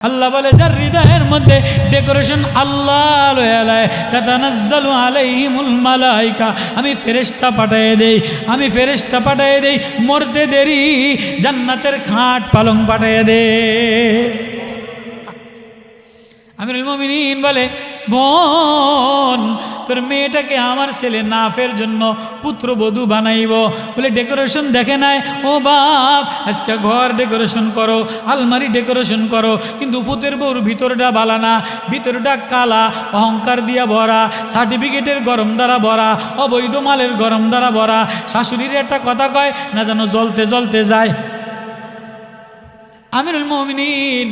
আল্লাহ বলে যার হৃদয়ের মধ্যে ডেকোরেশন আল্লাহ লয়ালায় তাতানাজ্জালু আলাইহিমুল মালাইকা, আমি ফেরেশতা পাঠিয়ে দেই, আমি ফেরেশতা পাঠিয়ে দেই, মরতে দেরি জান্নাতের খাট পালং পাঠিয়ে দে। আমিরুল মুমিনিন বলে বোন তোর মেয়েটাকে আমার ছেলে নাফের জন্য পুত্রবধূ বানাইব বলে ডেকোরেশন দেখে নাই। ও বাপ আজকে ঘর ডেকোরেশন করো, আলমারি ডেকোরেশন করো, কিন্তু পুতের বউর ভিতরটা বালা না, ভিতরটা কালা, অহংকার দিয়া ভরা, সার্টিফিকেটের গরম দ্বারা ভরা, অবৈধ মালের গরম দ্বারা ভরা। শাশুড়ির একটা কথা কয় না যেন জ্বলতে জ্বলতে যায়। আমিরুল মুমিনিন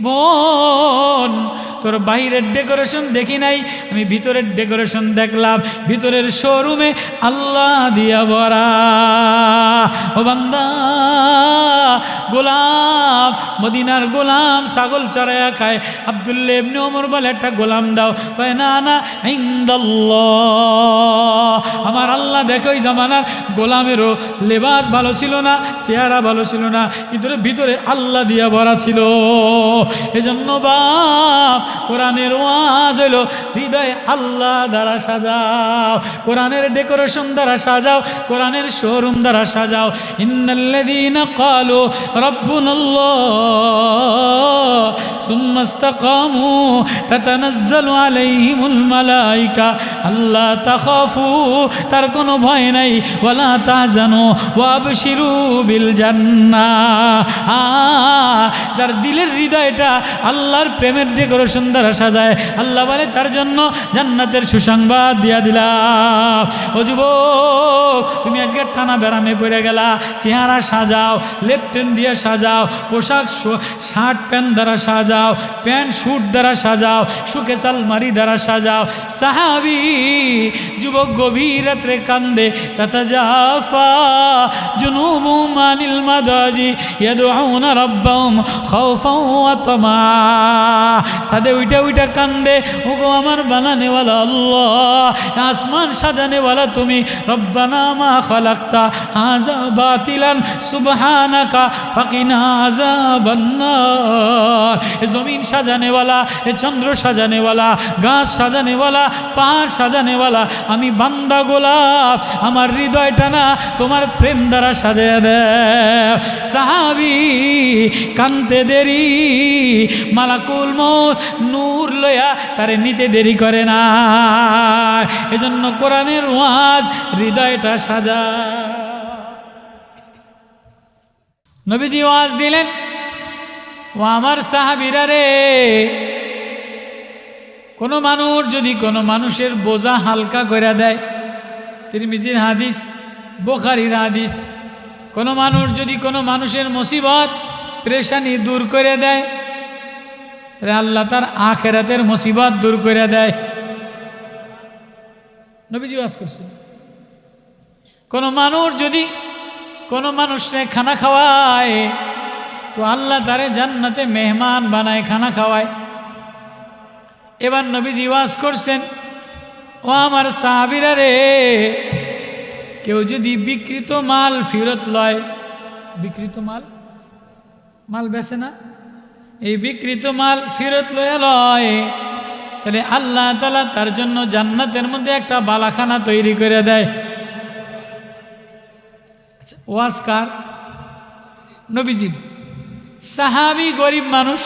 বোন তোর বাইরের ডেকোরেশন দেখি নাই, আমি ভিতরের ডেকোরেশন দেখলাম, ভিতরের শোরুমে আল্লাহ দিয়া ভরা। ও বান্দা গোলাম, মদিনার গোলাম ছাগল চড়াইয়া খায়। আব্দুল্লাহ ইবনে ওমর বলে একটা গোলাম দাও, কয় না না ইনদাল্লাহ, আমার আল্লাহ দেখো ওই জামানার গোলামেরও লেবাস ভালো ছিল না, চেহারা ভালো ছিল না, কিন্তু ভিতরে আল্লাহ দিয়া ভরা ছিল। এজন্য বাপ কোরআনের ওয়াজ হইল হৃদয়ে আল্লাহ দ্বারা সাজাও, কোরআনের ডেকোরেশন দ্বারা সাজাও, কোরআনের শোরুম দ্বারা সাজাও। ইন্নাল্লাযীনা ক্বালু রাব্বুনাল্লাহ সুম্মা ইসতাকামু তাতানাজ্জালু আলাইহিমুল মালাইকা আল্লা তাখাফু, তার কোনো ভয় নাই, ওয়ালা তাহজানু ওয়াবশিরু বিল জান্নাহ। যার দিলের হৃদয়টা আল্লাহর প্রেমের ডেকোরেশন দ্বারা সাজায়, আল্লাহ বলে তার জন্য জান্নাতের সুসংবাদ দিয়া দিলাম। ও যুবক তুমি আজকে টানা বেড়ামে পড়ে গেলা, চেহারা সাজাও, লেপটেন দিয়ে সাজাও, পোশাক শার্ট প্যান্ট দ্বারা সাজাও, প্যান্ট স্যুট দ্বারা সাজাও, সুকেস আলমারি দ্বারা সাজাও। সাহাবী যুবক গভীর রাত্রে কান্দে, তাতাজাফা জুনুবুহুম আনিল মাদাজি ইয়াদউনা রাব্বাহুম খাওফান ওয়া তামা। সাদে উইটা উইটা কান্দে, ওগো আমার বানানেওয়ালা আল্লাহ, আসমান সাজানেওয়ালা তুমি, রব্বানা মা খালাকতা হাযা বাতিলান সুবহানাকা ফাকিনা আযাবান নার। এ জমিন সাজানেওয়ালা, এ চন্দ্র সাজানেওয়ালা, গাছ সাজানেওয়ালা, পাহাড় সাজানেওয়ালা আমি বান্দা গোলাপ, আমার হৃদয়টা না তোমার প্রেম দ্বারা সাজিয়ে দেয়। সাহাবী কানতে দেরি, মালাকুল মউত নূর লয়া তারে নিতে দেরি করে না। এজন্য কোরআনের ওয়াজ হৃদয়টা সাজা। নবীজি ওয়াজ দিলেন, ও আমার সাহাবীরা রে, কোনো মানুষ যদি কোনো মানুষের বোঝা হালকা করে দেয়, তিরমিজির হাদিস, বুখারীর হাদিস, কোনো মানুষ যদি কোনো মানুষের মুসিবত পেরেশানি দূর করে দেয়, তাহলে আল্লাহ তার আখিরাতের মুসিবত দূর করে দেয়। নবীজি ওয়াজ করছেন, কোনো মানুষ যদি কোনো মানুষকে খানা খাওয়ায় তো আল্লাহ তারে জান্নাতে মেহমান বানায়, খানা খাওয়ায়। এবার নবীজি ওয়াজ করছেন, ও আমার সাহাবীরা রে, কেউ যদি বিকৃত মাল ফেরত লয়, বিকৃত মাল মাল বেচে না, এই বিকৃত মাল ফেরত লয়, তাহলে আল্লাহ তাআলা তার জন্য জান্নাতের মধ্যে একটা বালাখানা তৈরি করে দেয়। ওয়াজ কার? নবীজি। সাহাবী গরিব মানুষ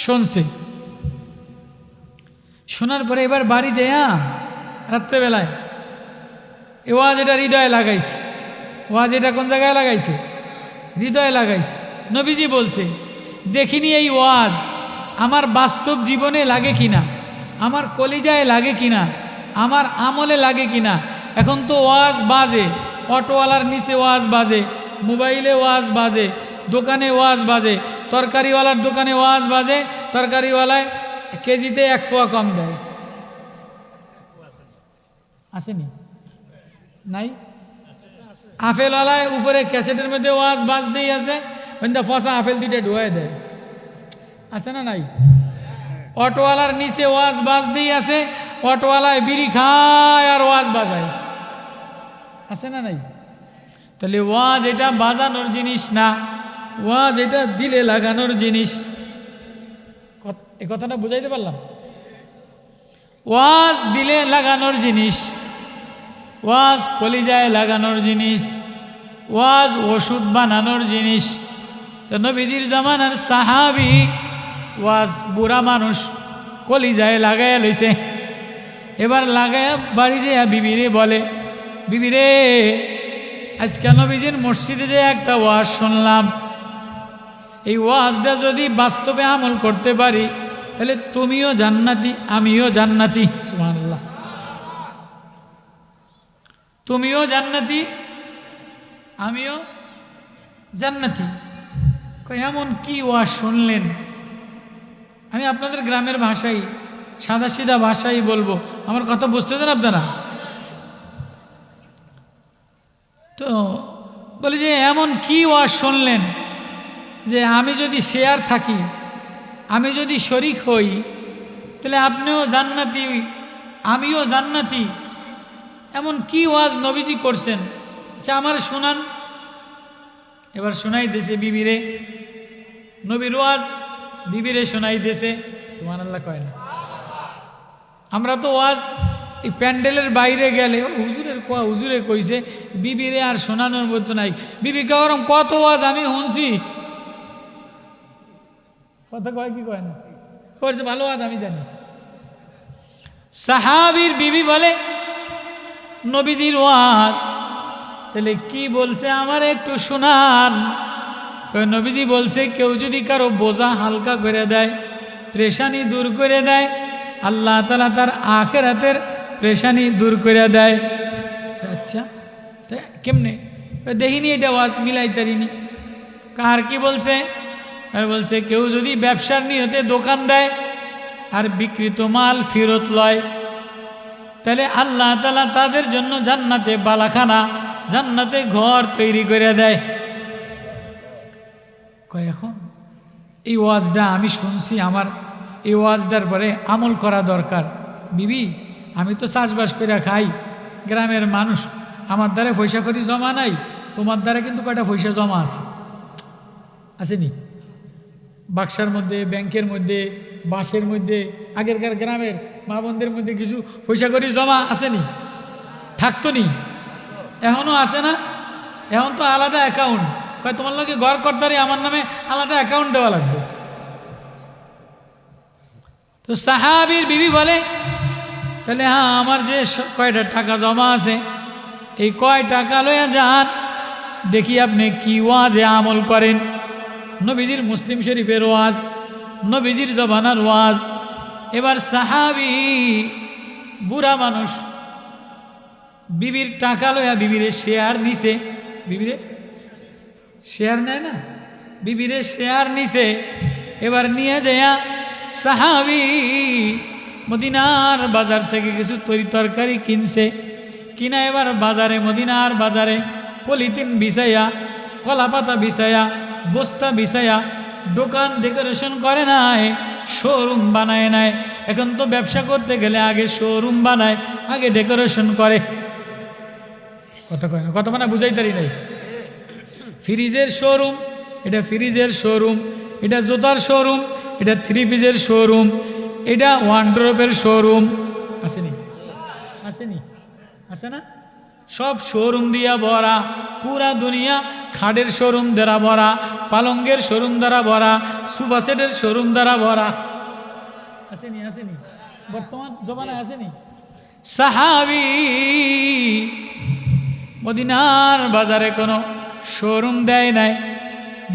শুনছে, শোনার পরে এবার বাড়ি যাইয়া রাত্রেবেলায় এ ওয়াজ এটা হৃদয়ে লাগাইছে। ওয়াজ এটা কোন জায়গায় লাগাইছে? হৃদয়ে লাগাইছে। নবীজি বলছে, দেখিনি এই ওয়াজ আমার বাস্তব জীবনে লাগে কিনা, আমার কলিজায় লাগে কিনা, আমার আমলে লাগে কিনা। এখন তো ওয়াজ বাজে, অটোওয়ালার নিচে ওয়াজ বাজে, মোবাইলে ওয়াজ বাজে, দোকানে ওয়াজ বাজে, তরকারিওয়ালার দোকানে ওয়াজ বাজে, তরকারিওয়ালায় কেজিতে 1 পোয়া কম দেয়। আসেনি? নাই? আপেলওয়ালায় উপরে ক্যাসেটের মধ্যে ওয়াজ বাজতেই আছে, ফসা আপেল দুইটা ঢুয়াই দেয়। আছে না নাই? অটোওয়ালার নিচে ওয়াজ বাজতেই আছে, অটোওয়ালায় বিড়ি খায় আর ওয়াজ বাজায়। আছে না নাই? তাহলে ওয়াজ এটা বাজানোর জিনিস না, ওয়াজ এটা দিলে লাগানোর জিনিস। এই কথাটা বুঝাইতে পারলাম? ওয়াজ দিলে লাগানোর জিনিস, ওয়াজ কলিজায় লাগানোর জিনিস, ওয়াজ ওষুধ বানানোর জিনিস। তো নবীজির জামানার সাহাবী ওয়াজ বুড়া মানুষ কলিজায় লাগাইয়া লইছে। এবার লাগাইয়া বাড়ি যেয়া বিবিরে বলে, বিবিরে আজকে নবীজির মসজিদে যে একটা ওয়াজ শুনলাম, এই ওয়াজটা যদি বাস্তবে আমল করতে পারি তাহলে তুমিও জান্নাতি আমিও জান্নাতি। সুবহানাল্লাহ। তুমিও জান্নাতি আমিও জান্নাতি। এমন কি ওয়াজ শুনলেন? আমি আপনাদের গ্রামের ভাষাই, সাদা সিধা ভাষাই বলবো, আমার কথা বুঝতেছেন আপনারা? তো বলি যে এমন কি ওয়াজ শুনলেন যে আমি যদি শেয়ার থাকি, আমি যদি শরিক হই, তাহলে আপনিও জান্নাতি আমিও জান্নাতি। এমন কি ওয়াজ নবীজি করছেন যা আমার শোনান। এবার শোনাই দিয়েছে বিবিরে, নবীর ওয়াজ বিবিরে শোনাই দিয়েছে। সুবহানাল্লাহ কয় না? আমরা তো ওয়াজ এই প্যান্ডেলের বাইরে গেলে হুজুরের কোয়া হুজুরে কইছে, বিবিরে আর শোনানোর মতো নাই। বিবি কারণ কত ওয়াজ আমি শুনছি, কথা কয় কি কয় না, করছে ভালো ওয়াজ আমি জানি। সাহাবীর বিবি বলে নবীজির ওয়াজ তাহলে কি বলছে আমার একটু শোনান। কয় নবীজি বলছে কেউ যদি কারো বোঝা হালকা করে দেয়, পেরেশানি দূর করে দেয়, আল্লাহ তাআলা তার আখিরাতের পেরেশানি দূর করে দেয়। আচ্ছা কেমনে? দেখিনি এটা ওয়াজ মিলাইতারিনি। কার কি বলছে? আর বলছে কেউ যদি ব্যবসার নিয়তে দোকান দেয় আর বিকৃত মাল ফেরত লয়, তাহলে আল্লাহ তাআলা তাদের জন্য জান্নাতে বালাখানা, জান্নাতে ঘর তৈরি করে দেয়। কয় এখন এই ওয়াজটা আমি শুনছি, আমার এই ওয়াজটার পরে আমল করা দরকার। বিবি আমি তো চাষবাস করে খাই, গ্রামের মানুষ, আমার দ্বারা পয়সা করি জমা নাই, তোমার দ্বারা কিন্তু কয়টা পয়সা জমা আছে, আসেনি? বাক্সার মধ্যে, ব্যাংকের মধ্যে, বাঁশের মধ্যে, আগেরকার গ্রামের মা বোনদের মধ্যে কিছু পয়সা করি জমা আসেনি? থাকতো নি? এখনও আছে না? এখন তো আলাদা অ্যাকাউন্ট। কয় তোমার লোকে ঘর করতারি আমার নামে আলাদা অ্যাকাউন্ট দেওয়া লাগবে। তো সাহাবীর বিবি বলে তাহলে হ্যাঁ আমার যে কয়টা টাকা জমা আছে এই কয় টাকা লইয়া যান, দেখি আপনি কি ওয়াজে আমল করেন। নবীজির মুসলিম শরীফের ওয়াজ, নবীজির জবানার ওয়াজ। এবার সাহাবী বুড়া মানুষ বিবির টাকা লইয়া বিবিরে শেয়ার নিছে, বিবিরে শেয়ার নেয় না, বিবিরে শেয়ার নিছে। এবার নিয়ে যাইয়া সাহাবী মদিনার বাজার থেকে কিছু তরি তরকারি কিনছে, কিনা এবার বাজারে, মদিনার বাজারে পলিথিন বিছাইয়া, কলা পাতা বিছাইয়া, বস্তা বিছাইয়া দোকান ডেকোরেশন করে নাই, শোরুম বানায় নাই। এখন তো ব্যবসা করতে গেলে আগে শোরুম বানায়, আগে ডেকোরেশন করে। কথা কয় না, কথা মানে বুঝাইতারি নাই। ফ্রিজের শোরুম, এটা ফ্রিজের শোরুম, এটা জুতার শোরুম, এটা থ্রি পিসের শোরুম, এটা ওয়ার্ডরোবের শোরুম। আসেনি? আসেনি? আছে না? সব শোরুম দিয়া ভরা, পুরা দুনিয়া খাটের শোরুম দ্বারা ভরা, পালঙ্গের শোরুম দ্বারা ভরা, সোফা সেটের শোরুম দ্বারা ভরা। আসেনি? আসেনি? বর্তমান জমানায় আসেনি? সাহাবী মদিনার বাজারে কোনো শোরুম দেয় নাই,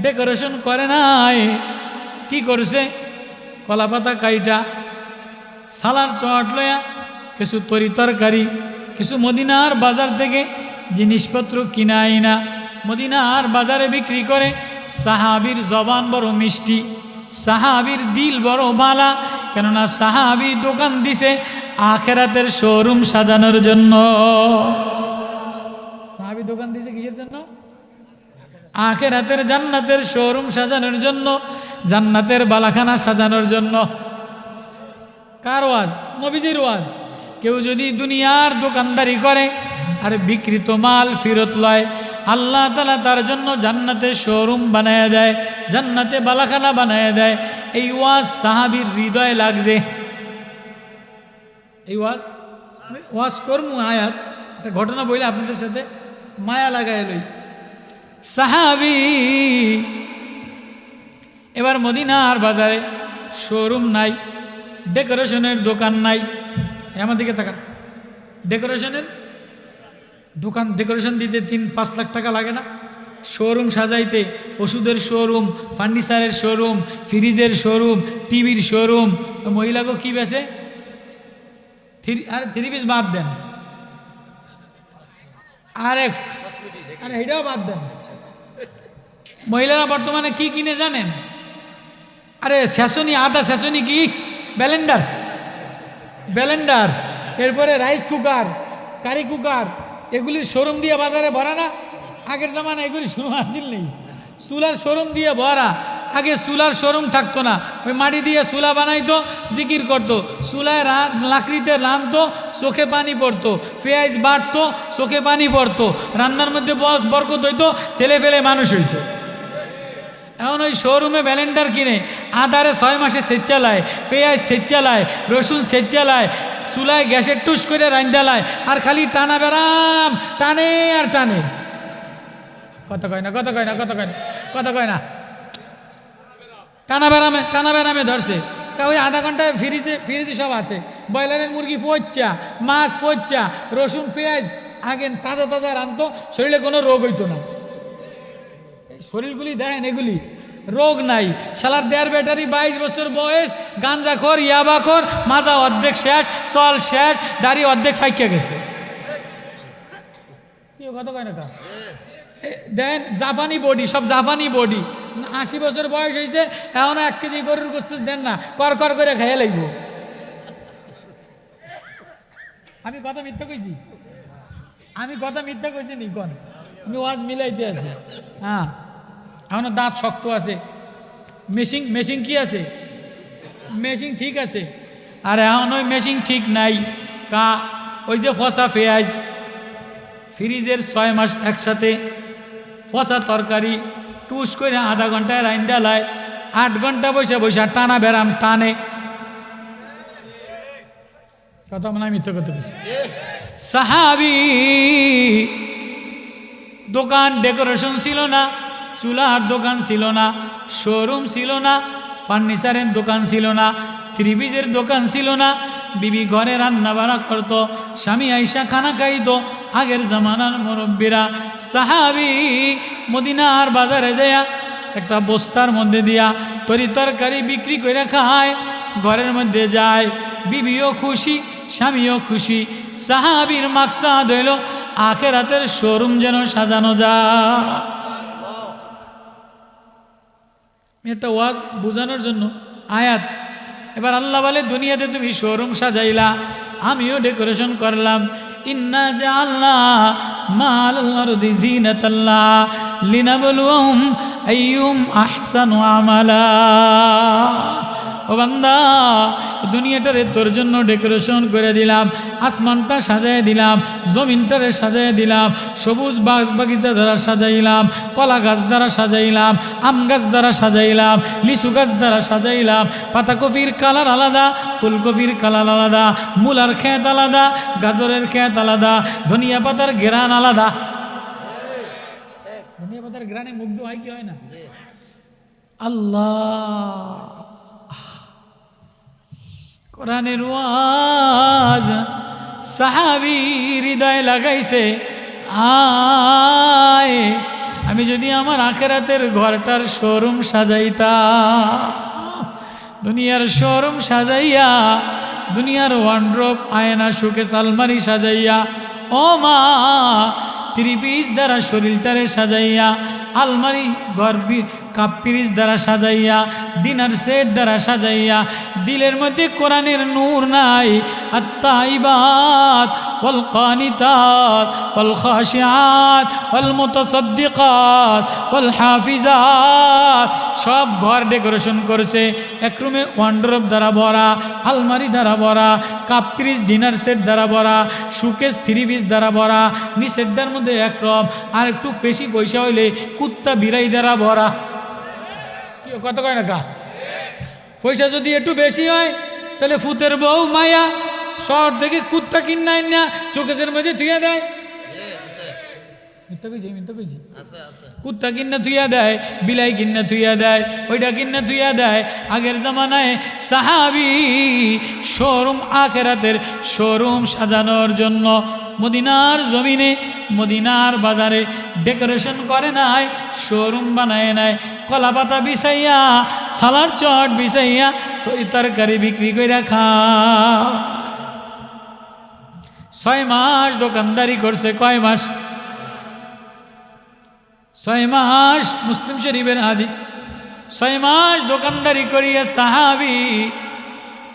ডেকোরেশন করে নাই। কি করছে? কলাপাতা কাইটা, সালার চট লয়া, কিছু তরি তরকারি, কিছু মদিনার বাজার থেকে জিনিসপত্র কিনাই না, মদিনার বাজারে বিক্রি করে। সাহাবীর জবান বড় মিষ্টি, সাহাবীর দিল বড় বালা, কেননা সাহাবী দোকান দিছে আখেরাতের শোরুম সাজানোর জন্য। সাহাবী দোকান দিছে কিসের জন্য? আখেরাতের জান্নাতের শোরুম সাজানোর জন্য, জান্নাতের বালাখানা সাজানোর জন্য। কার ওয়াজ? নবীজির ওয়াজ। কেউ যদি দুনিয়ার দোকানদারি করে আর বিকৃত মাল ফেরত লয়, আল্লাহ তাআলা তার জন্য জান্নাতে শোরুম বানায় দেয়, জান্নাতে বালাখানা বানায় দেয়। এই ওয়াজ সাহাবীর হৃদয়ে লাগছে। এই ওয়াজ করমু আয়াত একটা ঘটনা বলে আপনাদের সাথে মায়া লাগায় লই। সাহাবী এবার মদিনার বাজারে শোরুম নাই, ডেকোরেশনের দোকান নাই। আমার দিকে তাকান, ডেকোরেশনের দোকান, ডেকোরেশন দিতে 3-5 লাখ টাকা লাগে না? শোরুম সাজাইতে, ওষুধের শোরুম, ফার্নিচারের শোরুম, ফ্রিজের শোরুম, টিভির শোরুম। মহিলাকে কি বেছে? থ্রি পিস বাদ দেন, আরে এটাও বাদ দেন। মহিলারা বর্তমানে কি কিনে জানেন? আরে সেশনি, আদা সেশনি কি ব্লেন্ডার, এরপরে রাইস কুকার, কারি কুকার, এগুলির শোরুম দিয়ে বাজারে ভরা না? আগের জামানা এগুলি শুরু আসিল নেই, চুলার শোরুম দিয়ে ভরা। আগে চুলার শোরুম থাকতো না, ওই মাটি দিয়ে চুলা বানাইতো, জিকির করতো, চুলায় লাকড়িতে রানতো, চোখে পানি পড়তো, পেঁয়াজ বাটতো, চোখে পানি পড়তো, রান্নার মধ্যে বরকত হইতো, ছেলে ফেলে মানুষ হইতো। এখন ওই শোরুমে ব্লেন্ডার কিনে আদারে 6 মাসে সেচ চালায়, পেঁয়াজ সেচ চালায়, রসুন সেচ চালায়, চুলায় গ্যাসের টুস করে রান্দালায়, আর খালি টানা বেড়াম, টানে আর টানে। কথা কয় না টানা বেড়ামে ধরছে। ওই আধা ঘন্টায় ফ্রিজে সব আছে, ব্রয়লারের মুরগি পচ্চা, মাছ পচ্চা, রসুন পেঁয়াজ আগে তাজা রানতো, শরীরে কোনো রোগ হইতো না। শরীরগুলি দেখেন, এগুলি রোগ নাই। শালার 1.5 ব্যাটারি 22 বছর বয়স, গাঞ্জাখোর, ইয়াবাখোর, মাজা অর্ধেক শেষ, চল শেষ, দাড়ি অর্ধেক ফাইকা গেছে। কথা কয় না তা দেন, জাপানি বডি, সব জাপানি বডি। 80 বছর বয়স হয়েছে, এখনো 1 কেজি গরুর গোস্ত দেন না, কর করে খাইয়া লাগবো। আমি কথা মিথ্যা কইছি নি? কোন আমি ওয়াজ মিলাইতে আছি। হ্যাঁ, এখনো দাঁত শক্ত আছে। মেশিন কি আছে? মেশিন ঠিক আছে। আর এখন ওই মেশিন ঠিক নাই। ওই যে ফসা পেঁয়াজ ফ্রিজের 6 মাস একসাথে, ফসা তরকারি টুস করে আধা ঘন্টায় রাইন্দা লায়, 8 ঘন্টা বসে টানা বেড়াম টানে। কথা মনে হয় মিথ্যা কথা বলছি। সাহাবী দোকান ডেকোরেশন ছিল না, চুলার দোকান ছিল না, শোরুম ছিল না, ফার্নিচারের দোকান ছিল না, ত্রিপিসের দোকান ছিল না। বিবি ঘরে রান্না বাড়া করতো, স্বামী আইসা খানা খাইতো। আগের জামানার মুরব্বীরা, সাহাবী মদিনার বাজারে যায়া একটা বস্তার মধ্যে দিয়া তরি তরকারি বিক্রি করে খায়, ঘরের মধ্যে যায়, বিবিও খুশি, স্বামীও খুশি। সাহাবীর মাকসাদ হইল আখিরাতের শোরুম যেন সাজানো যায়। এটা ওয়াজ বোঝানোর জন্য আয়াত। এবার আল্লাহ বলে, দুনিয়াতে তুমি শোরুম সাজাইলা, আমিও ডেকোরেশন করলাম। ইন্না জাআলনা মাল আরদি জিনাতাল্লাহ লিনাবলুহুম আইয়ুম আহসানু আমালা। ও বান্দা, দুনিয়াটারে তোর জন্য ডেকোরেশন করে দিলাম, আসমানটা সাজায় দিলাম, জমিনটারে সাজায় দিলাম, সবুজ বাগিচা দ্বারা সাজাইলাম, কলা গাছ দ্বারা সাজাইলাম, আম গাছ দ্বারা সাজাইলাম, লিচু গাছ দ্বারা সাজাইলাম। পাতাকপির কালার আলাদা, ফুলকপির কালার আলাদা, মূলার খেত আলাদা, গাজরের খেত আলাদা, ধনিয়া পাতার ঘেরান আলাদা। ধনিয়া পাতার ঘেরানে মুগ্ধ হয় কি হয় না? আল্লাহ, কোরআনের ওয়াজ সাহাবী হৃদয় লাগাইছে। আয়, আমি যদি আমার আখিরাতের ঘরটার শোরুম সাজাইতাম, দুনিয়ার শোরুম সাজাইয়া, দুনিয়ার ওয়ার্ড্রোব, আয়না, শোকেস, আলমারি সাজাইয়া, ও মা, 3 পিস দ্বারা শরীরটারে সাজাইয়া, আলমারি ঘর কাপ পিরিচ দ্বারা সাজাইয়া, ডিনার সেট দ্বারা সাজাইয়া, দিলের মধ্যে কোরআনের নূর নাই। আত-তাইবাত ওয়াল কানিতাত ওয়াল খাশিআত ওয়াল মুতাসাদ্দিকাত ওয়াল হাফিজাত, সব ঘর ডেকোরেশন করছে। এক রুমে ওয়ার্ডরোব দ্বারা ভরা, আলমারি দ্বারা ভরা, কাপ পিরিচ ডিনার সেট দ্বারা ভরা, সুকেস থ্রি পিস দ্বারা ভরা, নিষেধটার মধ্যে একরকম, আর একটু বেশি পয়সা হইলে কুত্তা বিড়াই দ্বারা ভরা। কি কত কয় না কা? পয়সা যদি একটু বেশি হয় তাহলে ফুতের বউ মায়া শহর থেকে কুত্তা কিনাই না শোকেসের মধ্যে থুইয়া দেয়। কুত্তা কিন্না থুইয়া দেয়, বিলাই কিন্না থুইয়া দেয়, ওইটা কিন্না থুইয়া দেয়। আগের জামানায় সাহাবি শোরুম, আখেরাতের শোরুম সাজানোর জন্য মদিনার জমিনে, মদিনার বাজারে ডেকোরেশন করে নাই, শোরুম বানায় নাই। কলা পাতা বিছাইয়া, সালার চট বিছাইয়া তরকারি বিক্রি করে খা। 6 মাস দোকানদারি করছে। কয় মাস? 6 মাস। মুসলিম শরীফের হাদিস। 6 মাস দোকানদারি করিয়া সাহাবি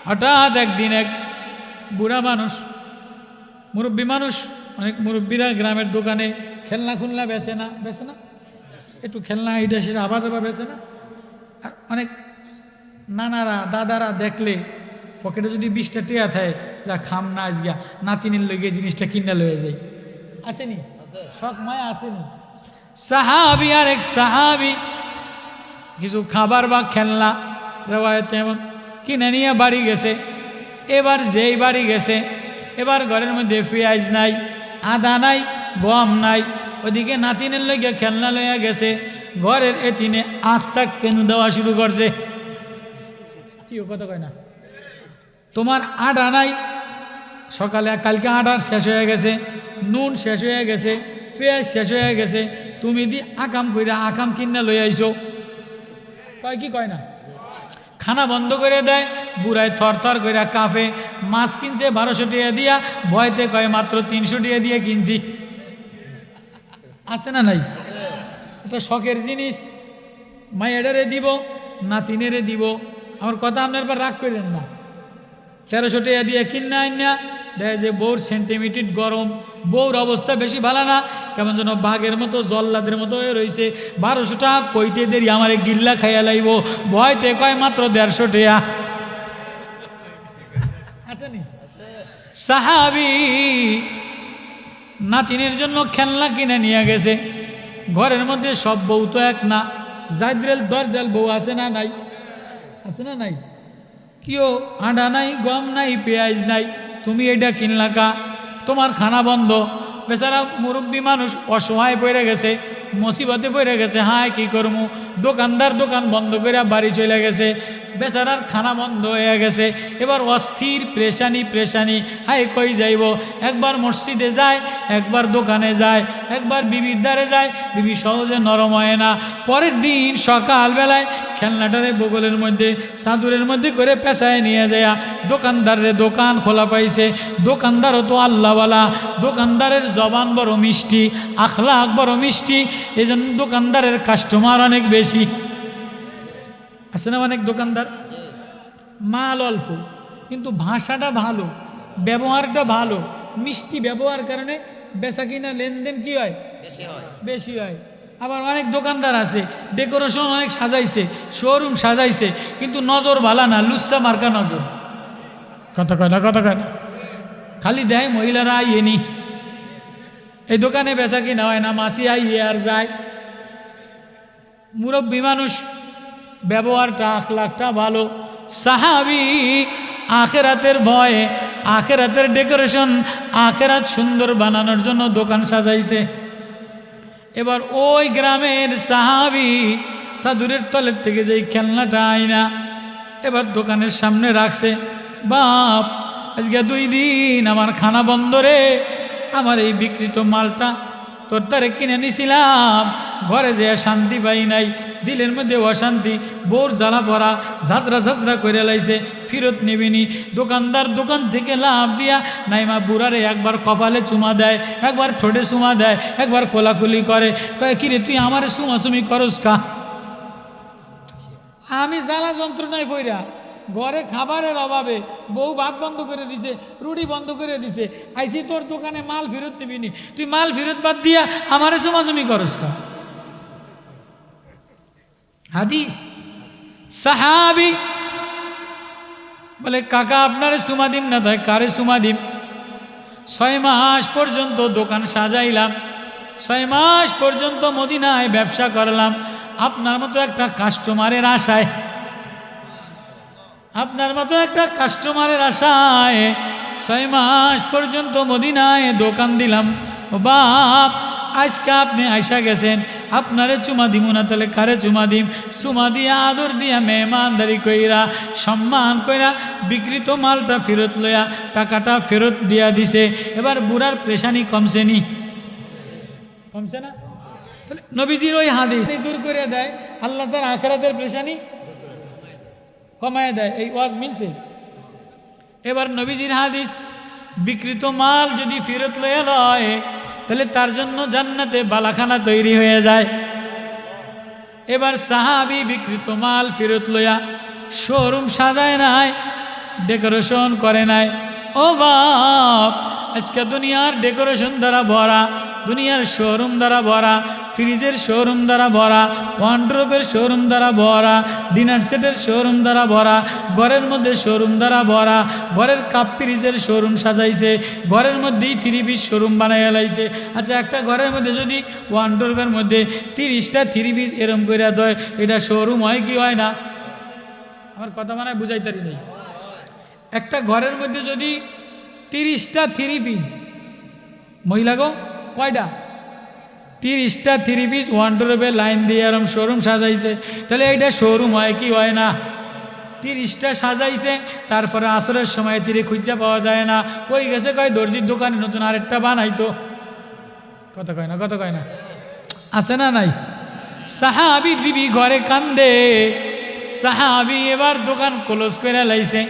হঠাৎ একদিন এক বুড়া মানুষ, মুরব্বী মানুষ, অনেক মুরব্বীরা গ্রামের দোকানে খেলনা খুলনা বেচে না, একটু খেলনা এটা সেটা আবার যাবা বেচে না। আর অনেক নানারা দাদারা দেখলে পকেটে যদি 20টা টিয়া থাকে, যা খাম না আজ গিয়া নাতিনের লইগে জিনিসটা কিনা লয়ে যায়। আসেনি? শখ মায়া আসেনি? সাহাবি আর এক সাহাবি কিছু খাবার বা খেলনা রেওয়ায়তে এমন কিনে নিয়ে বাড়ি গেছে। এবার যেই বাড়ি গেছে, এবার ঘরের মধ্যে পেঁয়াজ নাই, আদা নাই, গম নাই। ওদিকে নাতিনের লইগে খেলনা লইয়া গেছে, ঘরের এতিনে আস্তা কেন দেওয়া শুরু করছে। কি কথা কয় না? তোমার আটা নাই, সকালে কালকে আটা শেষ হয়ে গেছে, নুন শেষ হয়ে গেছে, পেঁয়াজ শেষ হয়ে গেছে, তুমি দি আকাম কইরা আকাম কিনা লই আইছো। কয় কি কয় না? খানা বন্ধ করে দেয়। বুড়ায় থর থর করে কাঁপে। মাছ কিনছে 1200 টাকা দিয়া, ভয়তে কয় মাত্র 300 টাকা দিয়ে কিনছি। আছে না নাই? এটা শখের জিনিস। মায়েরারে দিব, নাতিনেরে দিব। আমার কথা আপনার পর রাগ করেন না। 1300 টাকা দিয়ে কিনা আইন না, দেখে যে বউর সেন্টিমিটার গরম, বউর অবস্থা বেশি ভালো না, কেমন যেন বাঘের মতো জল্লাদের মতো হয়ে রয়েছে। 1200 টাকা কইতে দেরি, আমারে গিল্লা খাইয়া লাইব। ভয়তে কয় মাত্র 150 টাকা। আসেনি? সাহাবি নাতিনের জন্য খেলনা কিনে নিয়ে গেছে। ঘরের মধ্যে সব বউ তো এক না, জাইদ্রেল দরজাল বউ আছে না নাই? আছে না নাই? কিও আটা নাই, গম নাই, পেঁয়াজ নাই, তুমি এটা কিনলা কা? তোমার খানা বন্ধ। বেচারা মুরব্বী মানুষ অসহায় পড়ে গেছে, মুসিবতে পড়ে গেছে। হায় কি করবো? দোকানদার দোকান বন্ধ করে বাড়ি চলে গেছে, বেচারার খানা বন্ধ হয়ে গেছে। এবার অস্থির, প্রেশানি। হায় কই যাইব? একবার মসজিদে যায়, একবার দোকানে যায়, একবার বিবির দ্বারে যায়, বিবি সহজে নরম হয় না। পরের দিন সকালবেলায় খেলনাটারে বগলের মধ্যে চাদরের মধ্যে করে পেঁচায় নিয়ে যায়। দোকানদারের দোকান খোলা পাইছে। দোকানদারও তো আল্লাহওয়ালা, দোকানদারের জবান বড় মিষ্টি, আখলাক বড় মিষ্টি, এই জন্য দোকানদারের কাস্টমার অনেক বেশি। আছে না অনেক দোকানদার? মাল অল্প কিন্তু ভাষাটা ভালো, ব্যবহারটা ভালো, মিষ্টি ব্যবহার কারণে বেচা কিনা লেনদেন কি হয়? বেশি হয়। আবার অনেক দোকানদার আছে ডেকোরেশন অনেক সাজাইছে, শোরুম সাজাইছে, কিন্তু নজর ভালো না, লুচ্চা মার্কা নজর। কথা কয় না, খালি দেয় মহিলারা আইয়ে নি, এই দোকানে বেচা কিনা হয় না, মাসি আইয়ে আর যায়। মুরব্বী মানুষ, ব্যবহারটা আখলাকটা ভালো। সাহাবি আখেরাতের ভয়ে, আখেরাতের ডেকোরেশন, আখেরাত সুন্দর বানানোর জন্য দোকান সাজাইছে। এবার ওই গ্রামের সাহাবি চাদরের তলের থেকে যেই খেলনাটা আইনা এবার দোকানের সামনে রাখছে। বাপ, আজকে 2 দিন আমার খানা বন্ধ রে, আমার এই বিকৃত মালটা তোর তারে কিনে নিছিলাম, ঘরে যে শান্তি পাই নাই, দিলের মধ্যে অশান্তি, বোর জ্বালা ভরা, ঝাঁঝরা করে লাইছে, ফেরত নেবেনি। দোকানদার দোকান থেকে লাভ দিয়া নাইমা বুড়ারে একবার কপালে চুমা দেয়, একবার ঠোঁটে চুমা দেয়, একবার কোলাকুলি করে, কয়ে কিরে তুই আমার চুমাচুমি করস কা? আমি জ্বালা যন্ত্রণায় পইরা ঘরে খাবারের অভাবে বউ ভাত বন্ধ করে দিছে, রুটি বন্ধ করে দিছে, আইসি তোর দোকানে মাল ফেরত নিবিনি, তুই মাল ফেরত বাদ দিয়া আমারে চুমাচুমি করস কা? হাদিস। সাহাবী বলে কাকা আপনারে সুমা দিম না, তাই কারে সুমা দিম? 6 মাস পর্যন্ত দোকান সাজাইলাম, 6 মাস পর্যন্ত মদিনায় ব্যবসা করলাম আপনার মতো একটা কাস্টমারের আশায়, আপনার মতো একটা কাস্টমারের আশায় 6 মাস পর্যন্ত মদিনায় দোকান দিলাম। ও বাপ, আজকে আপনি আইসা গেছেন, আপনারে চুমা দিব না, তাহলে কারে চুমা দিম? চুমা দিয়া আদর দিয়া মেহমানদারি কইরা সম্মান কইরা বিকৃত মালটা ফেরত লইয়া টাকাটা ফেরত দিয়া দিছে। এবার বুড়ার পেশানি কমছে নি? কমছে না? তাহলে নবীজির ওই হাদিস দূর করে দেয়, আল্লাহ তার আখিরাতের পেশানি কমায় দেয়। এই ওয়াজ মিলছে? এবার নবীজির হাদিস, বিকৃত মাল যদি ফেরত লইয়া লয় তাহলে তার জন্য জান্নাতে বালাখানা তৈরি হয়ে যায়। এবার সাহাবী বিকৃত মাল ফেরত লইয়া শোরুম সাজায় নাই, ডেকোরেশন করে নাই। ও বাপ, আজকে দুনিয়ার ডেকোরেশন দ্বারা ভরা, দুনিয়ার শোরুম দ্বারা ভরা, ফ্রিজের শোরুম দ্বারা ভরা, ওয়ার্ডরোবের শোরুম দ্বারা ভরা, ডিনার সেটের শোরুম দ্বারা ভরা, ঘরের মধ্যে শোরুম দ্বারা ভরা, ঘরের কাপ ফ্রিজের শোরুম সাজাইছে, ঘরের মধ্যেই 3 পিস শোরুম বানাইয়া লাইছে। আচ্ছা, একটা ঘরের মধ্যে যদি ওয়ার্ডরোবের মধ্যে 30টা 3 পিস এরম করে দেয়, এটা শোরুম হয় কি হয় না? আমার কথা মানে বুঝাইতারি নেই। একটা ঘরের মধ্যে যদি 30টা 3 পিস, মহিলা গো কয়টা? 30টা 3 পিস ওয়ার্ডরোবে লাইন দিয়ে এরম শোরুম সাজাইছে, তাহলে এইটা শোরুম হয় কি হয় না? 30টা সাজাইছে, তারপরে আসরের সময় তীরে খুঁজা পাওয়া যায় না, কই গেছে? কয় দর্জির দোকানে নতুন আরেকটা বানাইতো। কথা কয় না? কথা কয় না? আছে না নাই? সাহাবীর বিবি ঘরে কান্দে, সাহাবী এবার দোকান ক্লোজ করে লাইছে,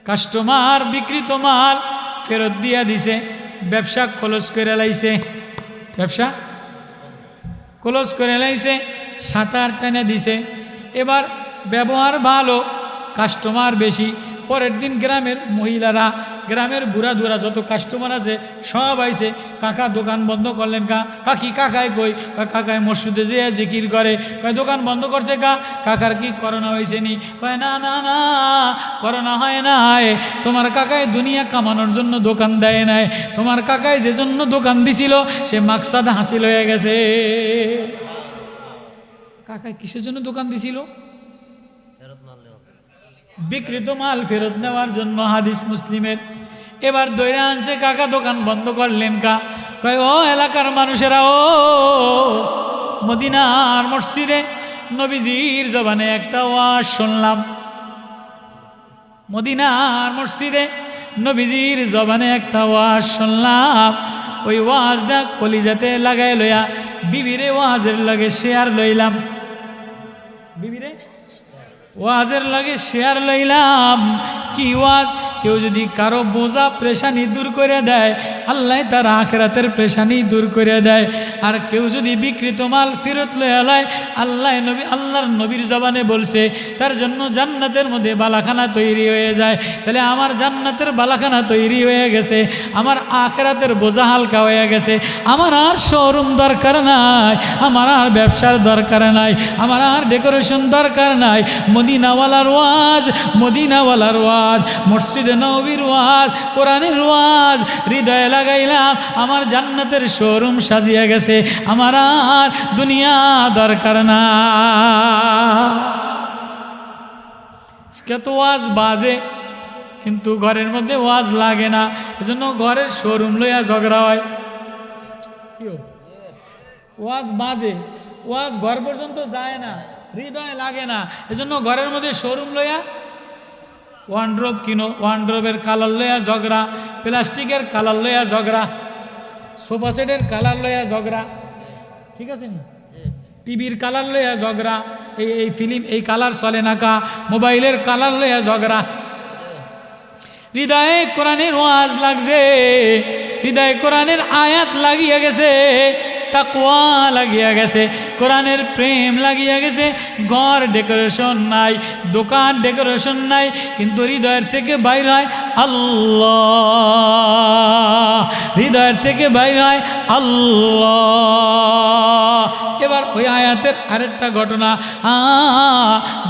কাস্টমার বিকৃত মাল ফেরত দিয়া দিছে, ব্যবসা ক্লোজ করে লাইছে, ব্যবসা ক্লোজ করে লাইছে, শাটার টেনে দিছে। এবার ব্যবহার ভালো, কাস্টমার বেশি। পরের দিন গ্রামের মহিলারা, গ্রামের বুড়া দুরা যত কাস্টমার আছে সব আইছে, কাকা দোকান বন্ধ করলেন কা? কাকি কাকায় কই? কাকায় মসজিদে যেয়ে জিকির করে। কয় দোকান বন্ধ করছে কা? কাকার কি করোনা হয়েছে নি? কয় না না না, করোনা হয় নাই, তোমার কাকায় দুনিয়া কামানোর জন্য দোকান দেয় নাই, তোমার কাকায় যে জন্য দোকান দিছিল সে মাকসাদ হাসিল হয়ে গেছে। কাকায় কিসের জন্য দোকান দিছিল? বিকৃত মাল ফেরত নেওয়ার জন্য। হাদিস মুসলিমের। এবার দৈরা আনছে, কাকা দোকান বন্ধ করলেন কা? কয় ও এলাকার মানুষেরা, ও মদিনার মসজিদে নবীজির জবানে একটা ওয়াজ শুনলাম, মদিনার মসজিদে নবীজির জবানে একটা ওয়াজ শুনলাম, ওই ওয়াজটা কলিজাতে লাগাই লইয়া বিবিরে ওয়াজের লগে শেয়ার লইলাম, বিবিরে ওয়াজের লাগে শেয়ার লইলাম। কি ওয়াজ? কেউ যদি কারো বোঝা পেশানি দূর করে দেয়, আল্লাহ তার আখিরাতের পেশানি দূর করে দেয়। আর কেউ যদি বিকৃত মাল ফেরত লয়ে লয়, আল্লাহর নবীর জবানে বলছে তার জন্য জান্নাতের মধ্যে বালাখানা তৈরি হয়ে যায়। তাহলে আমার জান্নাতের বালাখানা তৈরি হয়ে গেছে, আমার আখিরাতের বোঝা হালকা হয়ে গেছে। আমার আর শোরুম দরকার নাই, আমার আর ব্যবসার দরকার নাই, আমার আর ডেকোরেশন দরকার নাই। মদিনাওয়ালার ওয়াজ, মদিনাওয়ালার ওয়াজ, মসজিদে নবীর ওয়াজ, কোরআনের ওয়াজ হৃদয়ে লাগাইলাম, আমার জান্নাতের শোরুম সাজিয়ে গেছে, আমার আর দুনিয়া দরকার না। তো ওয়াজ বাজে, কিন্তু ঘরের মধ্যে ওয়াজ লাগে না, এজন্য ঘরের শোরুম লইয়া ঝগড়া হয়। ওয়াজ বাজে, ওয়াজ ঘর পর্যন্ত যায় না, হৃদয় লাগে না, এজন্য ঘরের মধ্যে শোরুম লইয়া ওয়ার্ডরোব কিনো, ওয়ার্ডরোবের কালার লইয়া ঝগড়া, প্লাস্টিকের কালার লইয়া ঝগড়া, সোফা সেটের কালার লইয়া ঝগড়া, ঠিক আছে নি? টিভির কালার লইয়া ঝগড়া, এই ফিল্ম এই কালার চলে না কা, মোবাইলের কালার লইয়া ঝগড়া। হৃদয়ে কোরআনের ওয়াজ লাগছে, হৃদয়ে কোরআনের আয়াত লাগিয়ে গেছে, তাকওয়া লাগিয়া গেছে, কোরআনের প্রেম লাগিয়া গেছে। ঘর ডেকোরেশন নাই, দোকান ডেকোরেশন নাই, কিন্তু হৃদয়ের থেকে বাইর হয় আল্লাহ, হৃদয়ের থেকে বাইর হয় আল্লাহ। এবার ওই আয়াতের আরেকটা ঘটনা,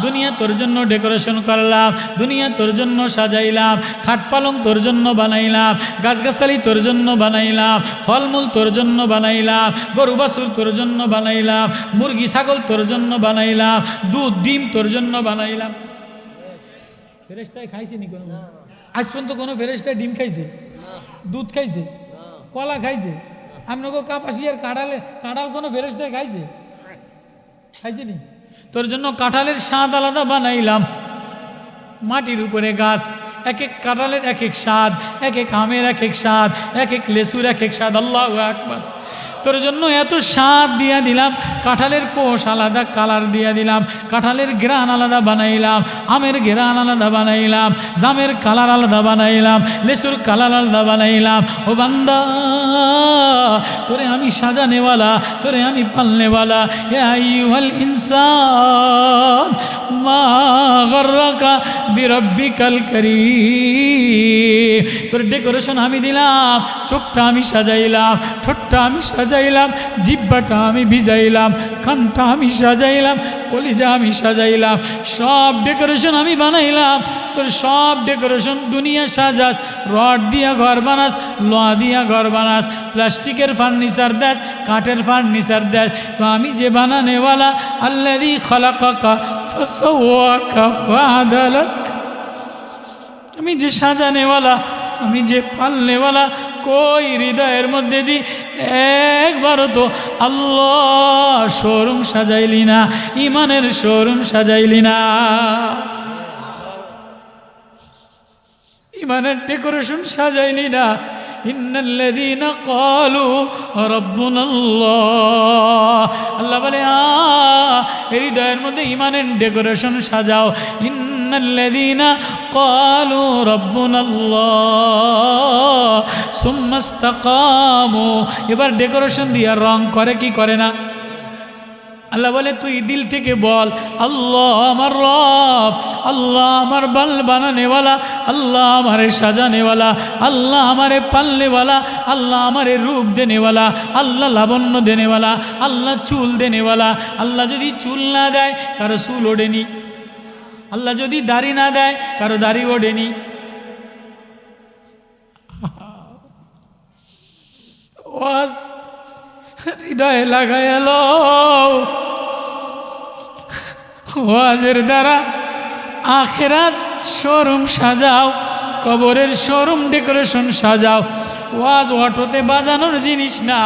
দুনিয়া তোর জন্য ডেকোরেশন করলাম, দুনিয়া তোর জন্য সাজাইলাম, খাট পালং তোর জন্য বানাইলাম, গাছগাছালি তোর জন্য বানাইলাম, ফলমূল তোর জন্য বানাইলাম, গরু বাছুর তোর জন্য বানাইলাম, মুরগি ছাগল তোর জন্য বানাইলাম, দুধ ডিম তোর জন্য বানাইলাম। ফেরেশতায় খাইছে নি কোনো? আজ পর্যন্ত কোনো ফেরেশতায় ডিম খাইছে, দুধ খাইছে, কলা খাইছে? আপনাকে কাপাসিয়ার কাঁঠাল কোনো ফেরেশতায় খাইছে? খাইছে নি? তোর জন্য কাঁঠালের স্বাদ আলাদা বানাইলাম। মাটির উপরে গাছ, এক এক কাঁঠালের এক এক স্বাদ, এক এক আমের এক এক স্বাদ, এক এক লেসুর এক এক স্বাদ। আল্লাহু আকবার। তোর জন্য এত স্বাদ দিয়া দিলাম, কাঁঠালের কোষ আলাদা কালার দিয়া দিলাম, কাঁঠালের ঘ্রাণ আলাদা বানাইলাম, আমের ঘ্রাণ আলাদা বানাইলাম, জামের কালার আলাদা বানাইলাম, লেসুর কালার আলাদা বানাইলাম। ও বান্দা, তোরে আমি সাজানেওয়ালা, তোরে আমি পালনেওয়ালা। ইয়া আইয়ুহাল ইনসান মা গাররাকা বিরাব্বিকাল কারীম। তোর ডেকোরেশন আমি দিলাম, চোখটা আমি সাজাইলাম, ঠোঁটটা আমি সাজাইলাম, জিহ্বাটা আমি ভিজাইলাম, কানটা আমি সাজাইলাম, কলিজা আমি সাজাইলাম, সব ডেকোরেশন আমি বানাইলাম। তোর সব ডেকোরেশন দুনিয়া সাজাস, রড দিয়া ঘর বানাস, লোহা দিয়া ঘর বানাস, প্লাস্টিকের ফার্নিচার দেস, কাঠের ফার্নিচার দেস, তো আমি যে বানানেওয়ালা, আল্লাযী খালাকাকা ফাসাওয়াকা ফাআদালাক, আমি যে সাজানেওয়ালা, আমি যে পালনেওয়ালা, কই হৃদয়ের মধ্যে দি একবারও তো আল্লাহ শোরুম সাজাইলি না, ইমানের শোরুম সাজাইলি না, ইমানের ডেকোরেশন সাজাইলি না। ইন্নাল্লাযীনা ক্বালু রাব্বুনাল্লাহ, আল্লাহ বলে হৃদয়ের মধ্যে ইমানের ডেকোরেশন সাজাও। ইন্নাল্লাযীনা ক্বালু রাব্বুনাল্লাহ সুম্মা ইসতাকামু, এবার ডেকোরেশন দিয়া রং করে কি করে না? আল্লাহ বলে তুই দিল থেকে বল, আল্লাহ আমার রব, আল্লাহ আমার বানানেওয়ালা, আল্লাহ আমারে সাজানেওয়ালা, আল্লাহ আমারে পালনেওয়ালা, আল্লাহ আমারে রূপ দেনেওয়ালা, আল্লাহ লাবণ্য দেনেওয়ালা, আল্লাহ চুল দেনেওয়ালা। আল্লাহ যদি চুল না দেয় কারো চুল ওঠেনি, আল্লাহ যদি দাড়ি না দেয় কারো দাড়ি ওঠেনি। ওয়াজ হৃদয়ে লাগায় এলো, ওয়াজের দ্বারা আখিরাত শোরুম সাজাও, কবরের শোরুম ডেকোরেশন সাজাও। ওয়াজ অটোতে বাজানোর জিনিস না,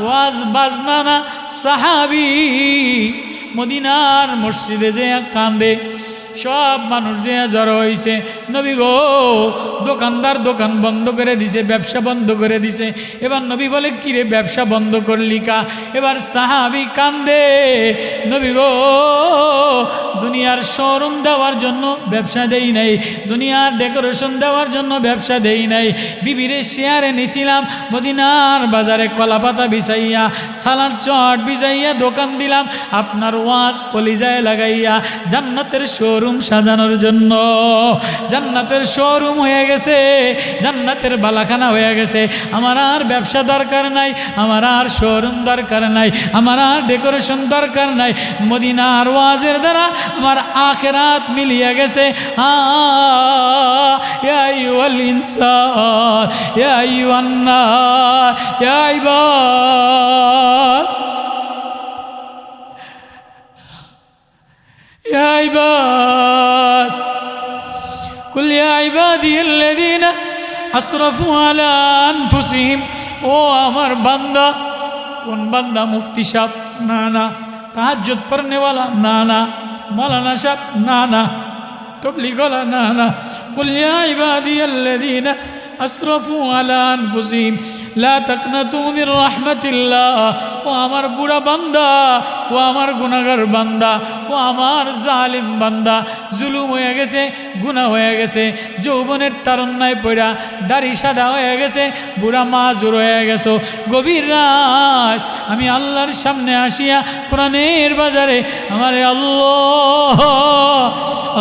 ওয়াজ বাজনা না। সাহাবী মদিনার মসজিদে যে কান্দে, সব মানুষ যে জড়ো হয়েছে, নবী গো দোকানদার দোকান বন্ধ করে দিছে, ব্যবসা বন্ধ করে দিছে। এবার নবী বলে কিরে ব্যবসা বন্ধ করলি কা? এবার সাহাবী কান্দে, নবী গো দুনিয়ার শোরুম দেওয়ার জন্য ব্যবসা দেই নাই, দুনিয়ার ডেকোরেশন দেওয়ার জন্য ব্যবসা দেই নাই। বিবিরে শেয়ারে নিছিলাম, মদিনার বাজারে কলা পাতা বিছাইয়া, সালার চট বিছাইয়া দোকান দিলাম, আপনার ওয়াজ কলিজায় লাগাইয়া জান্নাতের শোরুম সাজানোর জন্য। জান্নাতের শোরুম হয়ে গেছে, জান্নাতের বালাখানা হয়ে গেছে। আমার আর ব্যবসা দরকার নাই, আমার আর শোরুম দরকার নাই, আমার আর ডেকোরেশন দরকার নাই। মদিনার ওয়াজের দ্বারা আমার আখিরাত মিলিয়ে গেছে। ইয়া আইয়ুহাল ইনসান ইয়া আইয়ুহান নাস ইয়া ইবাদ ইয়া ইবাদ কুল ইয়া ইবাদিয়াল্লাযীনা আসরাফু আলা আনফুসিহিম। ও আমার বান্দা, কোন বান্দা? মুফতি সাহেব না না, তাহাজ্জুদ পড়নেওয়ালা না না, মৌলানা সাহেব না না, তবলিগ ওয়ালা না না। কুল ইয়া ইবাদিয়াল্লাযীনা আসরাফু আলা আনফুসিহিম লা তাকনাতু মির রাহমাতিল্লাহ। ও আমার বুড়া বান্দা, ও আমার গুনাহগার বান্দা, ও আমার জালিম বান্দা, জুলুম হয়ে গেছে, গুনাহ হয়ে গেছে, যৌবনের তারুণ্যায় পড়া দাড়ি সাদা হয়ে গেছে, বুড়া মাজুর হয়ে গেছো, গভীর রাত আমি আল্লাহর সামনে আসিয়া কোরআনের বাজারে আমারে আল্লাহ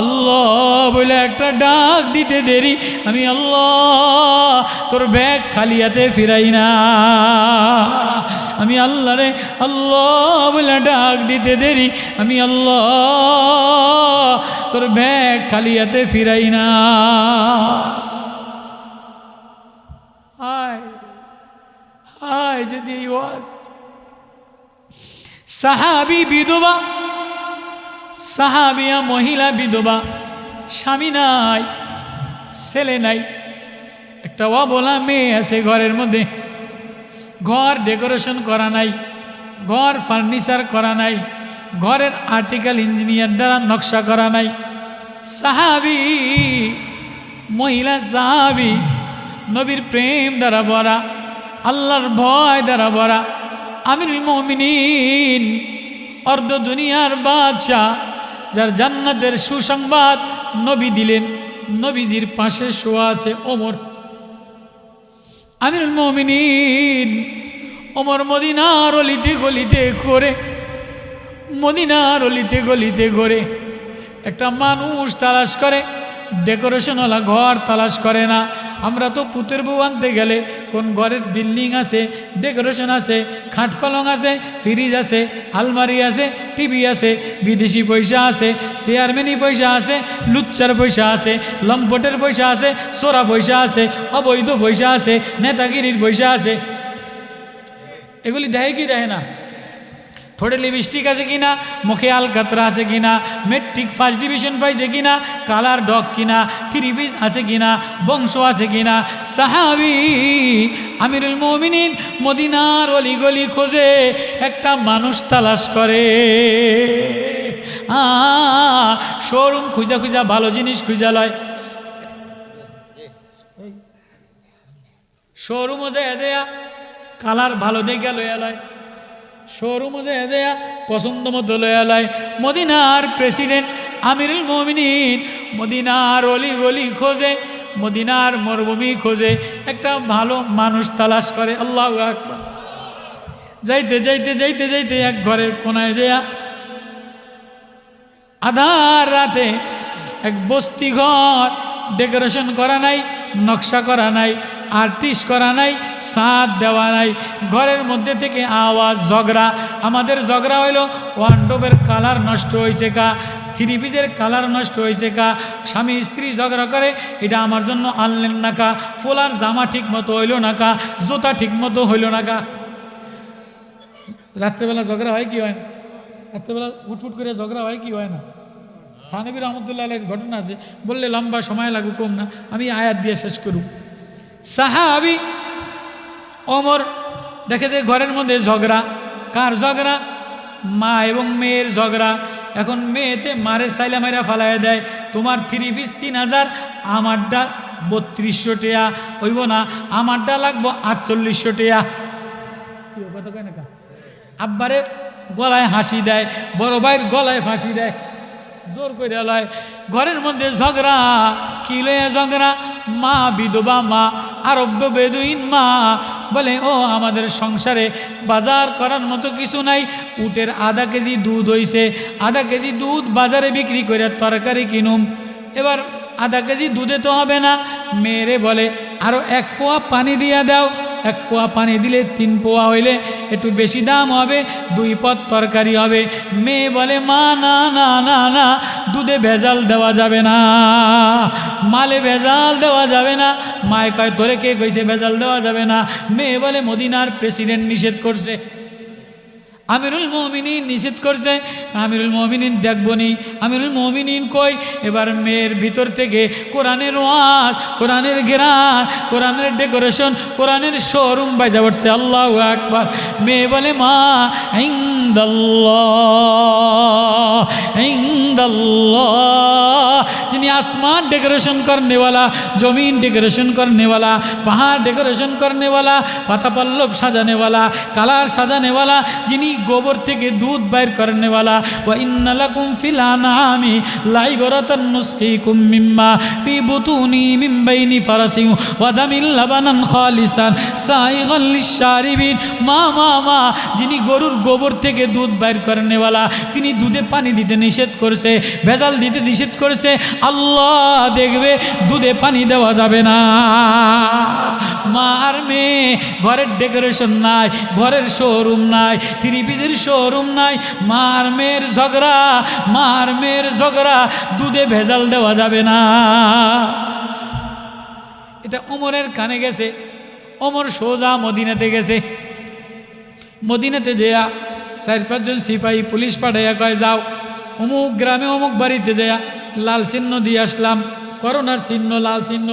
আল্লাহ বলে একটা ডাক দিতে দেরি, আমি আল্লাহ তোর ব্যাগ খালি হাতে ফিরাই না। আমি আল্লাহ রে আল্লাহ বলে ডাক দিতে দেরি, আমি আল্লাহ তোর ব্যাগ খালি হাতে ফিরাই না। হায় হায় যদি এই ওয়াজ। সাহাবী বিধবা, সাহাবিয়া মহিলা বিধবা, স্বামী নাই, ছেলে নাই, একটা অবলা মেয়ে আছে ঘরের মধ্যে, ঘর ডেকোরেশন করা নাই, ঘর ফার্নিচার করা নাই, ঘরের আর্টিকেল ইঞ্জিনিয়ার দ্বারা নকশা করা নাই। সাহাবী মহিলা, সাহাবী নবীর প্রেম দ্বারা ভরা, আল্লাহর ভয় দ্বারা ভরা, আমিরুল মুমিনিন, অর্ধ দুনিয়ার বাদশাহ, যার জান্নাতের সুসংবাদ নবী দিলেন। নবীজির পাশে শোয়া আছে ওমর, আমিরুল মুমিনিন ওমর মদিনার অলিতে গলিতে করে, মদিনার অলিতে গলিতে করে একটা মানুষ তালাশ করে, ডেকোরেশনওয়ালা ঘর তালাশ করে না। আমরা তো পুতের বউ আনতে গেলে কোন ঘরের বিল্ডিং আছে, ডেকোরেশন আছে, খাট পালং আছে, ফ্রিজ আছে, আলমারি আছে, টিভি আছে, বিদেশি পয়সা আছে, চেয়ারম্যানি পয়সা আছে, লুচ্চার পয়সা আছে, লম্পটের পয়সা আছে, সোরা পয়সা আছে, অবৈধ পয়সা আছে, নেতাগিরির পয়সা আছে। এগুলি দেয় কি দেয় না? ঠোঁটে লিপস্টিক আছে কিনা, মুখে আলকাতরা আছে কিনা, মেট্রিক ফার্স্ট ডিভিশন পাইছে কিনা, কালার ডগ কিনা, থ্রি পিস আছে কিনা, বংশ আছে কিনা। সাহাবী আমিরুল মুমিনিন মদিনার অলিগলি খোঁজে, একটা মানুষ তালাশ করে। শোরুম খুঁজা খুঁজা ভালো জিনিস খুঁজা লয়, শোরুমও যায় কালার ভালো দেখে লইয়া লয়, শোরুমও যায় পছন্দ মতো লইয়া লয়। মদিনার প্রেসিডেন্ট আমিরুল মুমিনিন মদিনার অলি গলি খোঁজে, মদিনার মরুভূমি খোঁজে, একটা ভালো মানুষ তালাশ করে। আল্লাহু আকবার। যাইতে যাইতে যাইতে যাইতে এক ঘরের কোনায় যেয়া আধার রাতে এক বস্তি ঘর, ডেকোরেশন করা নাই, নকশা করা নাই, আর্টিস্ট করা নাই, ছাদ দেওয়া নাই, ঘরের মধ্যে থেকে আওয়াজ, ঝগড়া। আমাদের ঝগড়া হইল ওয়ান্ডোবের কালার নষ্ট হয়েছে কা, থ্রি পিসের কালার নষ্ট হয়েছে কা, স্বামী স্ত্রী ঝগড়া করে, এটা আমার জন্য আনলেন না কা, ফোলার জামা ঠিক মতো হইল না কা, জুতা ঠিক মতো হইল না কা। রাত্রেবেলা ঝগড়া হয় কি হয় না? রাত্রেবেলা উঠফুট করে ঝগড়া হয় কি হয় না? থানবী রহমতুল্লাহ আলাইহির ঘটনা আছে, বললে লম্বা সময় লাগুক কম না, আমি আয়াত দিয়ে শেষ করব। সাহাবী ওমর দেখে যে ঘরের মধ্যে ঝগড়া। কার ঝগড়া? মা এবং মেয়ের ঝগড়া। এখন মেয়েতে মারে সাইলা মাইরা ফালাই দেয়, তোমার থ্রি পিস 3000, আমারটা 3200 টাকা হইব না, আমারটা লাগবো 4800 টাকা। কি কথা কয় না কা? আব্বারে গলায় হাসি দেয়, বড় ভাইয়ের গলায় ফাঁসি দেয়, জোর করে লয়। ঘরের মধ্যে ঝগড়া। কি লয়ে ঝগড়া? মা বিধবা মা, আরব্য বেদুইন মা বলে, ও আমাদের সংসারে বাজার করার মতো কিছু নাই, উটের আধা কেজি দুধ হইছে, আধা কেজি দুধ বাজারে বিক্রি করে তরকারি কিনুম, এবার আধা কেজি দুধে তো হবে না। মেয়েরে বলে আরও 1 পোয়া পানি দিয়া দাও, 1 পোয়া পানি দিলে 3 পোয়া হইলে একটু বেশি দাম হবে, 2 পদ তরকারি হবে। মেয়ে বলে মা না না না না, দুধে ভেজাল দেওয়া যাবে না, মালে ভেজাল দেওয়া যাবে না। মায় কয় তোরে কে কইছে ভেজাল দেওয়া যাবে না? মেয়ে বলে মদিনার প্রেসিডেন্ট নিষেধ করছে, আমিরুল মুমিনিন নিষেধ করছে, আমিরুল মুমিনিন দেখবনি। আমিরুল মুমিনিন কই? এবার মেয়ের ভিতর থেকে কোরআনের ওয়াজ, কোরআনের ঘেরান, কোরআনের ডেকোরেশন, কোরআনের শোরুম বাজা উঠছে। আল্লাহু আকবার। মেয়ে বলে মা ইনদাল্লাহ ইনদাল্লাহ, যিনি আসমান डेकोरेशन करने वाला, जमीन डेकोरेशन करने वाला, पहाड़ डेकोरेशन करने वाला, पाता पल्लव सजाने वाला, कलर सजाने वाला, যিনি গোবর থেকে দুধ বাইর करने वाला। ওয়া ইন্না লাকুম ফিল আনআমি লাইবরাতান নুসকিকুম মিম্মা ফি বুতুনি মিন বাইনি ফারাসিন ওয়া দামিল লাবানান খালিসান সাইগাল লিশারিবিন। মা মা মা, যিনি গরুর গোবর থেকে দুধ বাইর करने वाला, তিনি দুধে পানি দিতে নিষেধ করেছে, ভেজাল দিতে নিষেধ করেছে। আল্লাহ দেখবে দুধে পানি দেওয়া যাবে না। মা আর মেয়ে, ঘরের ডেকোরেশন নাই, ঘরের শোরুম নাই, থ্রি পিসের শোরুম নাই, মা আর মেয়ের ঝগড়া, মা আর মেয়ের ঝগড়া, দুধে ভেজাল দেওয়া যাবে না। এটা ওমরের কানে গেছে। ওমর সোজা মদিনাতে গেছে। মদিনাতে যেয়া 4-5 জন সিপাহী পুলিশ পাঠাইয়া কয়, যাও অমুক গ্রামে অমুক বাড়িতে যেয়া লাল চিহ্ন দিয়ে আসলাম, করোনার চিহ্ন, লাল চিহ্ন,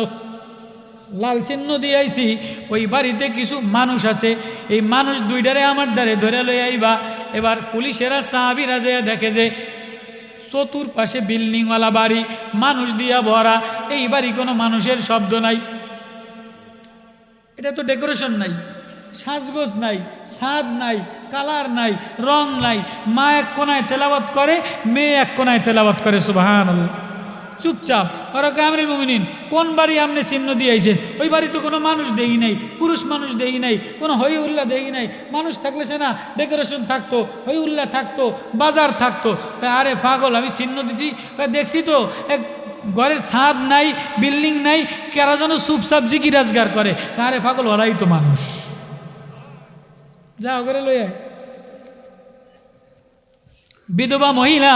লাল চিহ্ন দিয়ে আইছি। ওই বাড়িতে কিছু মানুষ আছে, এই মানুষ দুইটারে আমার দ্বারে ধরে লই আইবা। এবার পুলিশেরা সাহাবীরা যেয়া দেখে যে চতুর্পাশে বিল্ডিংওয়ালা বাড়ি, মানুষ দিয়া ভরা, এই বাড়ি কোনো মানুষের শব্দ নাই। এটা তো ডেকোরেশন নাই, সাজগোজ নাই, ছাদ নাই, কালার নাই, রং নাই। মা এক কোনায় তেলাওয়াত করে, মেয়ে এক কোনায় তেলাওয়াত করে সুবহানাল্লাহ। চুপচাপ। ওরা আমিরুল মুমিনিন, কোন বাড়ি আপনি চিহ্ন দিয়ে আইছেন? ওই বাড়ি তো কোনো মানুষ দেই নাই, পুরুষ মানুষ দেই নাই, কোনো হই উল্লাহ দেই নাই। মানুষ থাকলে সে না ডেকোরেশন থাকতো, হই উল্লাহ থাকতো, বাজার থাকতো। আরে পাগল, আমি চিহ্ন দিছি, দেখছি তো এক ঘরের ছাদ নাই, বিল্ডিং নাই, কেরা যেন চুপচাপ জিকি রাজগার করে। আরে পাগল, ওরাই তো মানুষ। যা করে লই আয়। বিধবা মহিলা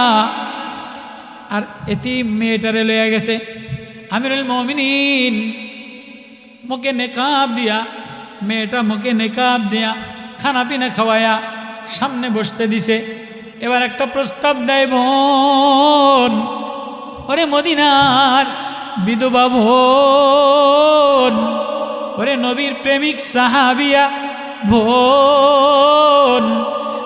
আর এতিম মেয়েটারে লইয়া গেছে। আমিরুল মুমিনিন মুখে নেকাব দিয়া, মেয়েটা মুখে নেকাব দিয়া খানা পিনা খাওয়ায়া সামনে বসতে দিছে। এবার একটা প্রস্তাব দেয়, বোন, ওরে মদিনার বিধবা বোন, ওরে নবীর প্রেমিক সাহাবিয়া বোন,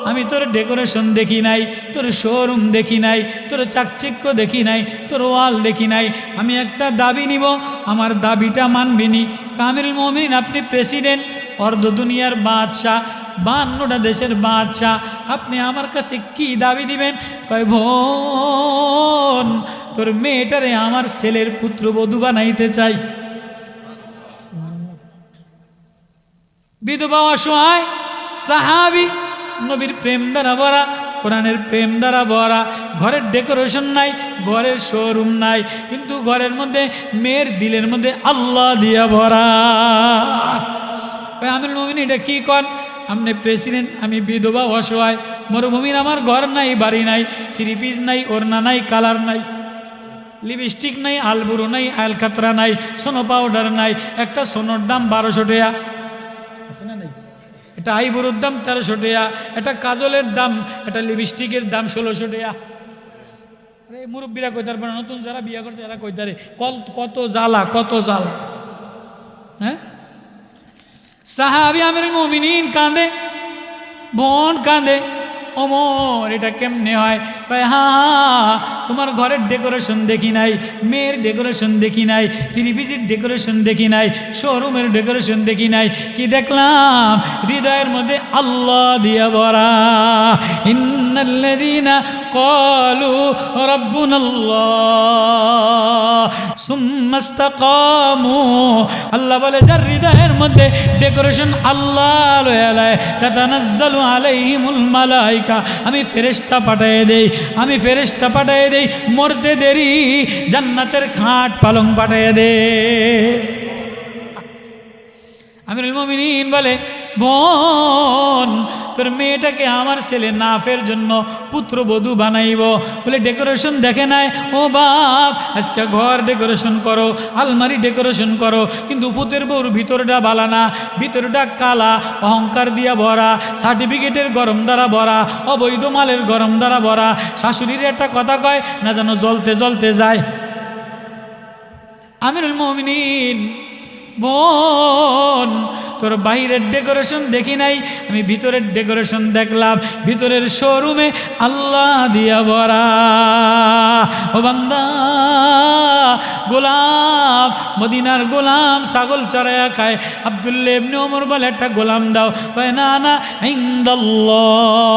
আমি তোর ডেকোরেশন দেখি নাই, তোর শোরুম দেখি নাই, তোর চাকচিক্য দেখি নাই, তোর ওয়াল দেখি নাই। আমি একটা দাবি নিব, আমার দাবিটা মানবিনি। আমিরুল মুমিনিন, আপনি প্রেসিডেন্ট, অর্ধ দুনিয়ার বাদশাহ, 52টা দেশের বাদশাহ, আপনি আমার কাছে কি দাবি দিবেন? কয়, বোন, তোর মেয়েটারে আমার ছেলের পুত্রবধূ বানাইতে চাই। বিধবা অসহায় সাহাবী, নবীর প্রেম দ্বারা ভরা, কোরআনের প্রেম দ্বারা ভরা, ঘরের ডেকোরেশন নাই, ঘরের শোরুম নাই, কিন্তু ঘরের মধ্যে মেয়ের দিলের মধ্যে আল্লাহ দিয়া ভরা। আমিরুল মুমিনিন, এটা কি কন? আপনি প্রেসিডেন্ট, আমি বিধবা অসহায়, মরুভূমির, আমার ঘর নাই, বাড়ি নাই, থ্রি পিস নাই, ওড়না নাই, কালার নাই, লিপস্টিক নাই, আলবুরো নাই, আলকাতরা নাই, সোনো পাউডার নাই, একটা সোনোর দাম 1200 টাকা আছে না নাই, এটা আইবুরোর দাম 1300 টাকা, এটা কাজলের দাম, এটা লিপস্টিকের দাম 1600 টাকা। আরে মুরব্বীরা কইতার পারে, নতুন যারা বিয়ে করছে এরা কইতারে কত জ্বালা, কত জ্বালা। হ্যাঁ, সাহাবী আমিরুল মুমিনিন কাঁদে, বোন কাঁদে, ওমর এটা কেমনে হয়? কয়, হ্যাঁ, তোমার ঘরের ডেকোরেশন দেখি নাই, মেয়ের ডেকোরেশন দেখি নাই, থ্রি পিসের ডেকোরেশন দেখি নাই, শোরুমের ডেকোরেশন দেখি নাই, কি দেখলাম? হৃদয়ের মধ্যে আল্লাহ দিয়া ভরা। ইন্নাল্লাযীনা ক্বালু রাব্বুনাল্লাহ সুম্মা ইসতাকামু, আল্লাহ বলে যার হৃদয়ের মধ্যে ডেকোরেশন আল্লাহ লয়ালায়, তাতানাজ্জালু আলাইহিমুল মালাইকা, আমি ফেরেশতা পাঠিয়ে দেই, আমি ফেরেশতা পাঠিয়ে দেই, মরতে দেরি জান্নাতের খাট পালং পাঠিয়ে দে। আমিরুল মুমিনিন বলে, বোন, তোর মেয়েটাকে আমার ছেলে নাফের জন্য পুত্রবধূ বানাইব বলে ডেকোরেশন দেখে নাই। ও বাপ, আজকে ঘর ডেকোরেশন করো, আলমারি ডেকোরেশন করো, কিন্তু পুতের বউর ভিতরটা বালানা, ভিতরটা কালা, অহংকার দিয়া ভরা, সার্টিফিকেটের গরম দ্বারা ভরা, অবৈধ মালের গরম দ্বারা ভরা। শাশুড়ির একটা কথা কয় না, যেন জ্বলতে জ্বলতে যায়। আমিরুল মুমিনিন, বোন, তোর বাহিরের ডেকোরেশন দেখি নাই, আমি ভিতরের ডেকোরেশন দেখলাম। ভিতরের শোরুমে আল্লাহ দিয়া ভরা। ও বান্দা, গোলাম, মদিনার গোলাম ছাগল চড়াইয়া খায়। আব্দুল্লাহ ইবনে ওমর বলে একটা গোলাম দাও। কয় না না, ইনদাল্লাহ,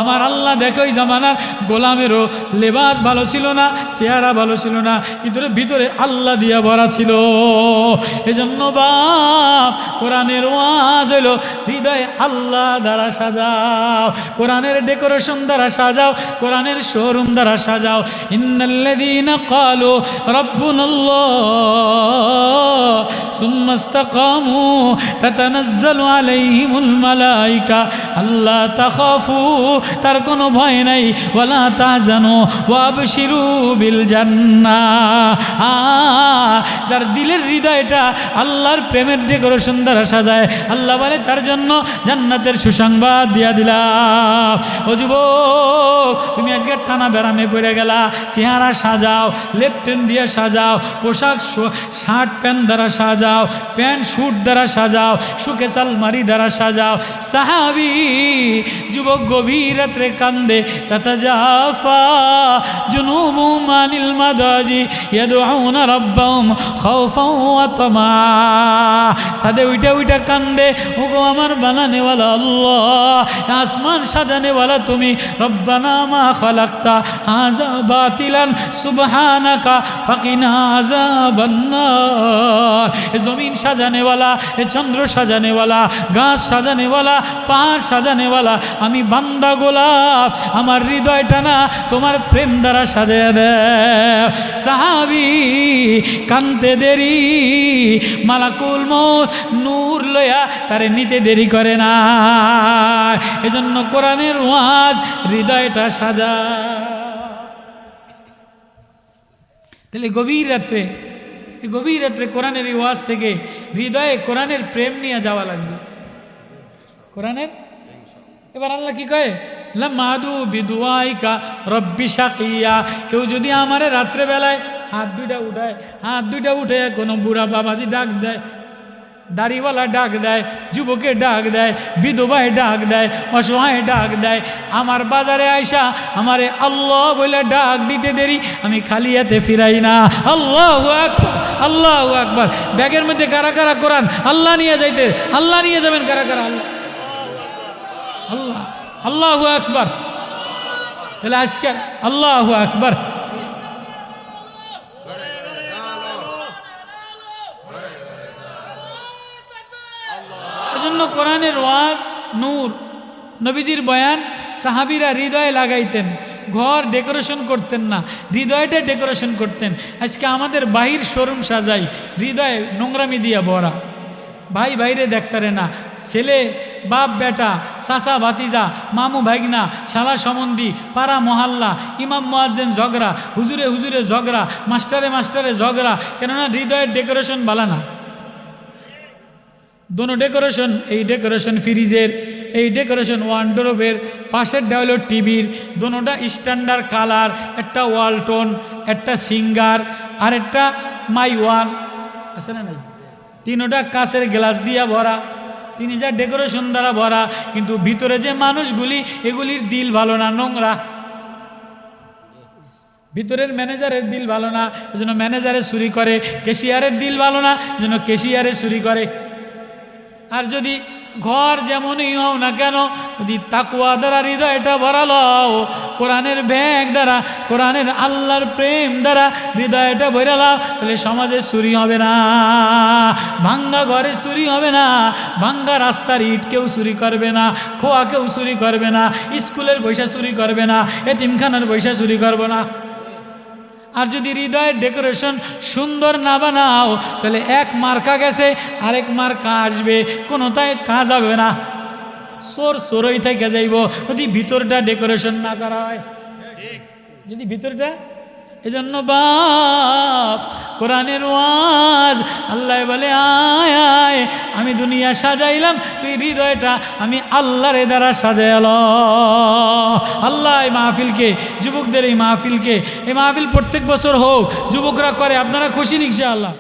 আমার আল্লাহ দেখো ওই জামানার গোলামেরও লেবাস ভালো ছিল না, চেহারা ভালো ছিল না, কিন্তু ভিতরে আল্লাহ দিয়া ভরা ছিল। এজন্য বাপ, কোরআনের ওয়াজ হইল হৃদয়ে আল্লাহ দ্বারা সাজাও, কোরআনের ডেকোরেশন দ্বারা সাজাও, কোরআনের শোরুম দ্বারা সাজাও। ইন্নাল্লাযীনা ক্বালু রাব্বুনাল্লাহ সুম্মা ইসতাকামু তাতানাজ্জালু আলাইহিমুল মালায়েকা আল্লা তাখাফু, তার কোনো ভয় নাই, ওয়ালা তাহজানু ওয়াবশিরু বিল জান্নাহ। যার দিলের হৃদয়টা আল্লাহর প্রেমের ডেকোরেশন দ্বারা সাজায়, আল্লাহ বলে তার জন্য জান্নাতের সুসংবাদ দিয়া দিলাম। ও যুবক, তুমি আজকে টানা বেড়ামে পড়ে গেলা, চেহারা সাজাও, লেপটেন দিয়ে সাজাও, পোশাক শার্ট প্যান্ট দ্বারা সাজাও, প্যান্ট স্যুট দ্বারা সাজাও, সুকেস আলমারি দ্বারা সাজাও। সাহাবী যুবক গভীর রাত্রে কান্দে, তাতাজাফা জুনুবুহুম আনিল মাদাজি ইয়াদউনা রাব্বাহুম খাওফান ওয়া তামা। সাদে উইটা উইটা কান্দে, ওগো আমার বানানেওয়ালা আল্লাহ, আসমান সাজানেওয়ালা তুমি, রব্বানা মা খালাকতা হাযা বাতিলান সুবহানাকা ফাকিনা আযাবান নার। এ জমিন সাজানেওয়ালা, এ চন্দ্র সাজানেওয়ালা, গাছ সাজানেওয়ালা, পাহাড় সাজানেওয়ালা আমি বান্দা গোলাপ, আমার হৃদয়টা না তোমার প্রেম দ্বারা সাজিয়ে দেয়। সাহাবী কানতে দেরি, মালাকুল মউত নূর লয়া তারে নিতে দেরি করে না। এজন্য কোরআনের ওয়াজ হৃদয়টা সাজা। তাহলে গভীর রাত্রে কোরআনের ওয়াজ থেকে হৃদয়ে কোরআনের প্রেম নিয়ে যাওয়া লাগবে। কোরআনের এবার আল্লাহ কি কয়, লামাদু বিদুআইকা রব্বি শাকিয়া। কেউ যদি আমারে রাত্রে বেলায় হাত দুইটা উঠে কোনো বুড়া বাবাজি ডাক দেয়, দাড়িওয়ালা ডাক দেয়, যুবকে ডাক দেয়, বিধবায় ডাক দেয়, অসহায় ডাক দেয়, আমার বাজারে আইসা আমারে আল্লাহ বলে ডাক দিতে দেরি, আমি খালি হাতে ফিরাই না। আল্লাহু আকবার, আল্লাহু আকবার। ব্যাগের মধ্যে কারা কারা কোরআন আল্লাহ নিয়ে যাইতে, আল্লাহ নিয়ে যাবেন কারা কারা? আল্লাহ, আল্লাহু আকবার। তাহলে আজকে আল্লাহু আকবার। এজন্য কোরআনের ওয়াজ নূর, নবীজির বয়ান সাহাবীরা হৃদয়ে লাগাইতেন, ঘর ডেকোরেশন করতেন না, হৃদয়টা ডেকোরেশন করতেন। আজকে আমাদের বাহির শোরুম সাজাই, হৃদয় নোংরামি দিয়া ভরা। ভাই ভাইরে দেখতারে না, ছেলে বাপ বেটা, চাচা ভাতিজা, মামু ভাগনা, শালা সম্বন্ধী, পাড়া মহল্লা, ইমাম মুয়াজ্জিন ঝগড়া, হুজুরে হুজুরে ঝগড়া, মাস্টারে মাস্টারে ঝগড়া। কেননা হৃদয়ের ডেকোরেশন ভালো না। দোনো ডেকোরেশন, এই ডেকোরেশন ফ্রিজের, এই ডেকোরেশন ওয়ার্ডরোবের, পাশের হলো টিভির, দোনোটা স্ট্যান্ডার্ড কালার, একটা ওয়ালটন, একটা সিঙ্গার, আর একটা মাই ওয়ান, আছে না নাই? তিনোটা কাঁচের গ্লাস দিয়া ভরা, তিনি যা ডেকোরেশন দ্বারা ভরা, কিন্তু ভিতরে যে মানুষগুলি, এগুলির দিল ভালো না, নোংরা। ভিতরের ম্যানেজারের দিল ভালো না, এজন্য ম্যানেজারে চুরি করে। ক্যাশিয়ারের দিল ভালো না, এজন্য ক্যাশিয়ারে চুরি করে। আর যদি ঘর যেমনই হও না কেন, যদি তাকওয়া দ্বারা হৃদয়টা ভরালো, কোরআনের ব্যাগ দ্বারা, কোরআনের আল্লাহর প্রেম দ্বারা হৃদয়টা ভরালো, তাহলে সমাজে চুরি হবে না, ভাঙ্গা ঘরে চুরি হবে না, ভাঙ্গা রাস্তার ইট কেউ চুরি করবে না, খোয়া কেউ চুরি করবে না, স্কুলের পয়সা চুরি করবে না, এতিমখানার পয়সা চুরি করবে না। আর যদি হৃদয়ের ডেকোরেশন সুন্দর না বানাও, তাহলে এক মার্কা গেছে আরেক মার্কা আসবে, কোনোটাই কাজ হবে না, চোর চোরই থেকে যাইব যদি ভিতরটা ডেকোরেশন না করা হয়, যদি ভিতরটা। এজন্য বাপ, কোরআনের ওয়াজ আল্লাহ বলে, আয় আয় আমি দুনিয়া সাজাইলাম, তুই হৃদয়টা আমি আল্লাহর দ্বারা সাজাইল। আল্লাহ এই মাহফিলকে, যুবকদের এই মাহফিলকে, এই মাহফিল প্রত্যেক বছর হোক, যুবকরা করে, আপনারা খুশি ইনশাআল্লাহ।